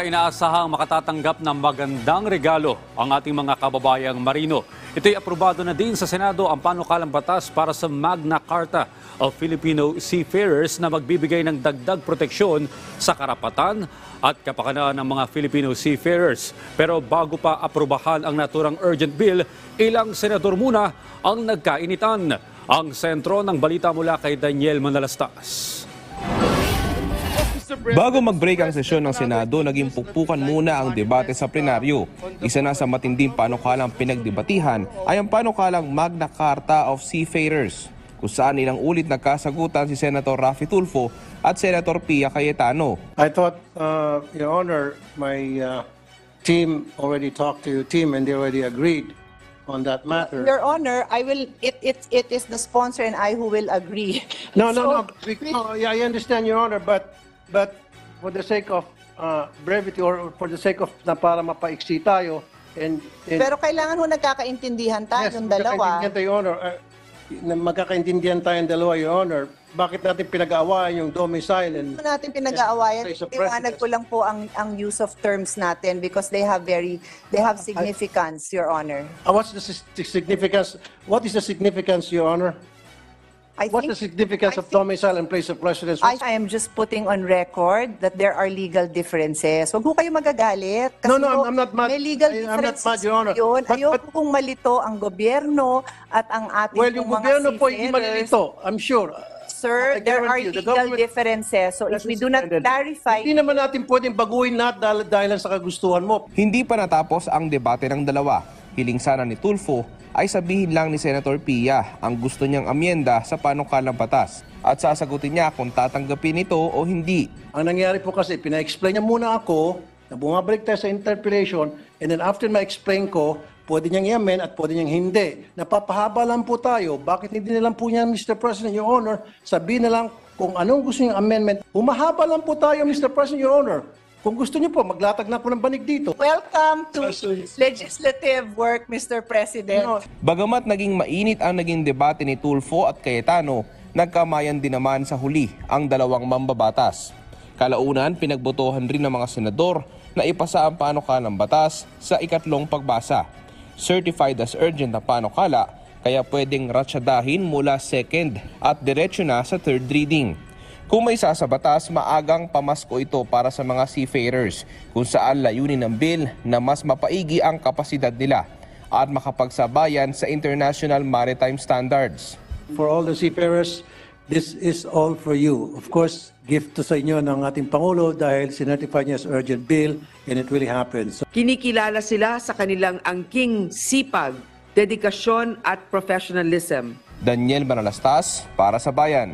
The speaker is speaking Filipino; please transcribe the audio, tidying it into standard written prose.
Inaasahang makatatanggap ng magandang regalo ang ating mga kababayang marino. Ito'y aprobado na din sa Senado ang panukalang batas para sa Magna Carta of Filipino Seafarers na magbibigay ng dagdag proteksyon sa karapatan at kapakanan ng mga Filipino seafarers. Pero bago pa aprobahan ang naturang urgent bill, ilang senador muna ang nagkainitan. Ang sentro ng balita mula kay Daniel Manalastas. Bago mag-break ang sesyon ng Senado, naging pukpukan muna ang debate sa plenaryo. Isa na sa matinding panukalang pinagdebatihan ay ang panukalang Magna Carta of Seafarers, kung saan ilang ulit nagkasagutan si Senator Raffy Tulfo at Senator Pia Cayetano. I thought, Your Honor, my team already talked to your team and they already agreed on that matter. Your Honor, I will. It is the sponsor and I who will agree. No, yeah, I understand, Your Honor, but for the sake of brevity or for the sake of na para mapaiksi tayo and Pero kailangan ho nagkakaintindihan tayo yes, yung dalawa. magkakaintindihan tayo, Your Honor. Magkakaintindihan tayong dalawa, Your Honor. Bakit natin pinag-aawayan yung domicile and Ano natin pinag-aawayan? place of Tiwanag ko lang po ang use of terms natin because they have significance, Your Honor. what's the significance? What is the significance, Your Honor? What's the significance of domicile and place of residence? I am just putting on record that there are legal differences. Huwag po kayo magagalit. Kasi No, I'm not mad. May legal I'm not differences mad, Your Honor. yun. But- Ayoko kung malito ang gobyerno at ang ating Well, yung mga gobyerno po hindi seafarers. malilito, I'm sure. Sir, I there are guarantee you, the legal government- differences. So if we do not clarify, Hindi naman natin pwedeng baguhin lahat dahil sa kagustuhan mo. Hindi pa natapos ang debate ng dalawa. Hiling sana ni Tulfo ay sabihin lang ni Senator Pia ang gusto niyang amyenda sa panukalang batas at sasagutin niya kung tatanggapin ito o hindi. Ang nangyari po kasi, pina-explain niya muna ako, na bumabalik tayo sa interpellation, and then after ma-explain ko, pwede niyang i-amend at pwede niyang hindi. Napapahaba lang po tayo. Bakit hindi na lang po niya, Mr. President, Your Honor, sabihin na lang kung anong gusto niyang amendment. Humahaba lang po tayo, Mr. President, Your Honor. Kung gusto niyo po, maglatag na po ng banig dito. welcome to legislative work, Mr. President. Bagamat naging mainit ang naging debate ni Tulfo at Cayetano, nagkamayan din naman sa huli ang dalawang mambabatas. Kalaunan, pinagbotohan rin ng mga senador na ipasa ang panukalang batas sa ikatlong pagbasa. Certified as urgent na panukala, kaya pwedeng ratsadahin mula second at diretsyo na sa third reading. Kung may sasabatas, maagang pamasko ito para sa mga seafarers kung saan layunin ng bill na mas mapaigi ang kapasidad nila at makapagsabayan sa international maritime standards. For all the seafarers, this is all for you. Of course, gift to sa inyo ng ating Pangulo dahil sinertify niya as urgent bill and it really happens. Kinikilala sila sa kanilang angking sipag, dedikasyon at professionalism. Daniel Manalastas para sa Bayan.